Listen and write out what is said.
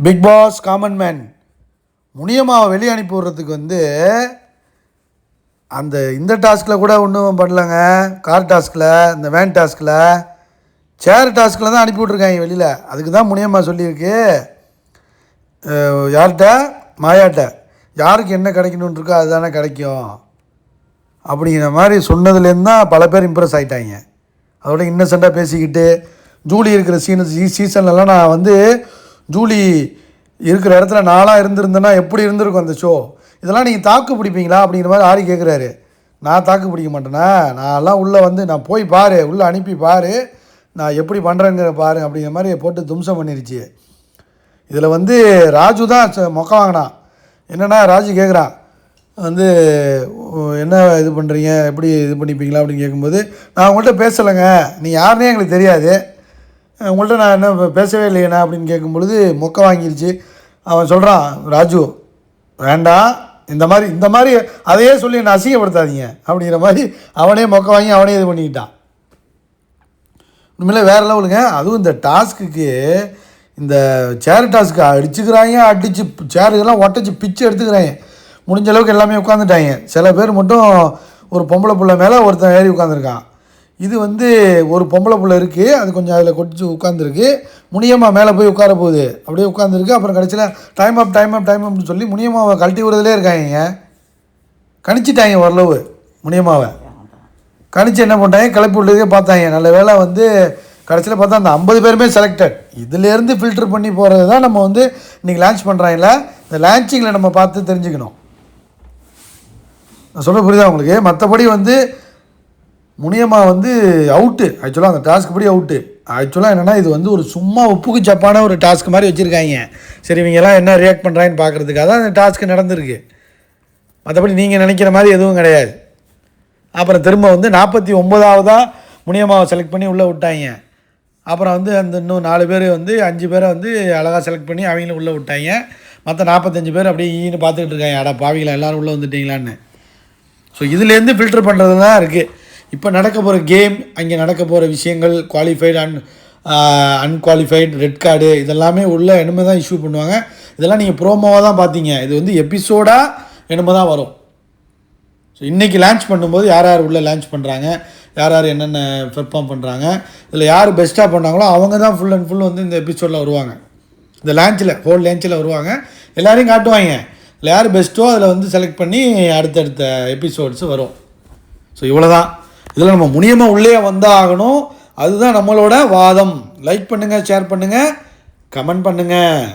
Big pass common man முனியம்மாவை வெளியே அனுப்பி விட்றதுக்கு வந்து இந்த டாஸ்கில் கூட ஒன்றும் பண்ணலங்க. கார் டாஸ்கில், இந்த வேன் டாஸ்கில், சேர் டாஸ்கில் தான் அனுப்பி விட்ருக்காங்க வெளியில். அதுக்கு தான் முனியம்மா சொல்லியிருக்கு, யார்கிட்ட, மாயாட்ட, யாருக்கு என்ன கிடைக்கணுன்னு இருக்கோ அதுதானே கிடைக்கும் அப்படிங்கிற மாதிரி சொன்னதுலேருந்து தான் பல பேர் இம்ப்ரெஸ் ஆகிட்டாங்க. அதோட இன்னசென்ட்டாக பேசிக்கிட்டு ஜூலி இருக்கிற சீசன்லலாம் நான் வந்து ஜூலி இருக்கிற இடத்துல நானாக இருந்திருந்தேன்னா எப்படி இருந்திருக்கும் அந்த ஷோ. இதெல்லாம் நீங்கள் தாக்கு பிடிப்பீங்களா அப்படிங்கிற மாதிரி ஆரி கேட்குறாரு. நான் தாக்கு பிடிக்க மாட்டேன்னா, நான்லாம் உள்ளே வந்து நான் போய் பாரு, உள்ளே அனுப்பி பாரு, நான் எப்படி பண்ணுறேங்கிற பாரு அப்படிங்கிற மாதிரி போட்டு தும்சம் பண்ணிருச்சு. இதில் வந்து ராஜு தான் மொக்க வாங்கினான். என்னென்னா ராஜு கேட்குறான் வந்து, என்ன இது பண்ணுறீங்க, எப்படி இது பண்ணிப்பீங்களா அப்படின்னு கேட்கும்போது, நான் உங்கள்கிட்ட பேசலைங்க, நீ யாருன்னே எங்களுக்கு தெரியாது, உங்கள்கிட்ட நான் என்ன பேசவே இல்லையண்ணா அப்படின்னு கேட்கும்பொழுது மொக்க வாங்கிருச்சு. அவன் சொல்கிறான், ராஜு வேண்டாம், இந்த மாதிரி அதையே சொல்லி என்னை அசிங்கப்படுத்தாதீங்க அப்படிங்கிற மாதிரி அவனே மொக்க வாங்கி அவனே இது பண்ணிக்கிட்டான். உண்மையிலே வேறு லெவலுங்க. அதுவும் இந்த டாஸ்க்குக்கு, இந்த சேர் டாஸ்க்கு அடிச்சுக்கிறாங்க, அடித்து சேருக்கெல்லாம் ஒட்டச்சி பிச்சு எடுத்துக்கிறாங்க. முடிஞ்ச அளவுக்கு எல்லாமே உட்காந்துட்டாங்க. சில பேர் மட்டும் ஒரு பொம்பளை புள்ள மேலே ஒருத்தன் ஏறி உட்காந்துருக்கான். இது வந்து ஒரு பொம்பளை புள்ள இருக்குது, அது கொஞ்சம் அதில் கொட்டிச்சு உட்காந்துருக்கு. முனியம்மா மேலே போய் உட்கார போகுது, அப்படியே உட்காந்துருக்கு. அப்புறம் கடைசியில் டைம் அப்னு சொல்லி முனியம்மாவை கழட்டி விடுறதுலே இருக்காங்க. கணிச்சிட்டாங்க ஓரளவு. முனியம்மாவை கணிச்சு என்ன பண்ணிட்டாங்க, கிளப்பி விட்டதே பார்த்தாங்க. நல்ல வேலை வந்து கடைசியில் பார்த்தா அந்த 50 பேருமே செலக்டட். இதுலேருந்து ஃபில்டர் பண்ணி போகிறது தான் நம்ம வந்து இன்றைக்கி லான்ச் பண்ணுறாங்கல்ல, இந்த லான்ச்சிங்கில் நம்ம பார்த்து தெரிஞ்சுக்கணும். நான் சொல்ல புரியுதா உங்களுக்கு? மற்றபடி வந்து முனியம்மா வந்து அவுட்டு, ஆக்சுவலாக அந்த டாஸ்க் படி அவுட்டு. ஆக்சுவலாக என்னென்னா, இது வந்து ஒரு சும்மா உப்புக்கு சப்பான ஒரு டாஸ்க் மாதிரி வச்சுருக்காங்க. சரி, இவங்கெல்லாம் என்ன ரியாக்ட் பண்ணுறாங்கன்னு பார்க்குறதுக்காக தான் அந்த டாஸ்க்கு நடந்திருக்கு. மற்றபடி நீங்கள் நினைக்கிற மாதிரி எதுவும் கிடையாது. அப்புறம் திரும்ப வந்து 49ஆவதாக முனியம்மாவை செலக்ட் பண்ணி உள்ளே விட்டாங்க. அப்புறம் வந்து அந்த இன்னும் 4 பேர் வந்து 5 பேரை வந்து அழகாக செலக்ட் பண்ணி அவங்களும் உள்ளே விட்டாங்க. மற்ற 45 பேர் அப்படியே ஈன்னு பார்த்துக்கிட்டு இருக்காங்க, அடா பாவிங்களா எல்லோரும் உள்ளே வந்துட்டீங்களான்னு. ஸோ இதுலேருந்து ஃபில்டர் பண்ணுறது தான் இருக்குது. இப்போ நடக்க போகிற கேம், அங்கே நடக்க போகிற விஷயங்கள், குவாலிஃபைடு அன்குவாலிஃபைடு, ரெட் கார்டு, இதெல்லாமே உள்ள என்னமே தான் இஷ்யூ பண்ணுவாங்க. இதெல்லாம் நீங்கள் ப்ரோமோவாக தான் பார்த்தீங்க. இது வந்து எபிசோடாக என்னமோ தான் வரும். ஸோ இன்றைக்கி லான்ச் பண்ணும்போது யார் யார் உள்ளே லான்ச் பண்ணுறாங்க, யார் யார் என்னென்ன பெர்ஃபார்ம் பண்ணுறாங்க, இதில் யார் பெஸ்ட்டாக பண்ணாங்களோ அவங்க தான் ஃபுல் அண்ட் ஃபுல் வந்து இந்த எபிசோடில் வருவாங்க. இந்த ஹோல் லான்ச்சில் வருவாங்க, எல்லோரையும் காட்டுவாங்க. இதில் யார் பெஸ்ட்டோ அதில் வந்து செலக்ட் பண்ணி அடுத்தடுத்த எபிசோட்ஸு வரும். ஸோ இவ்வளோ தான். இதில் நம்ம முனியமாக உள்ளே வந்தால் ஆகணும். அதுதான் நம்மளோட வாதம். லைக் பண்ணுங்கள், ஷேர் பண்ணுங்கள், கமெண்ட் பண்ணுங்கள்.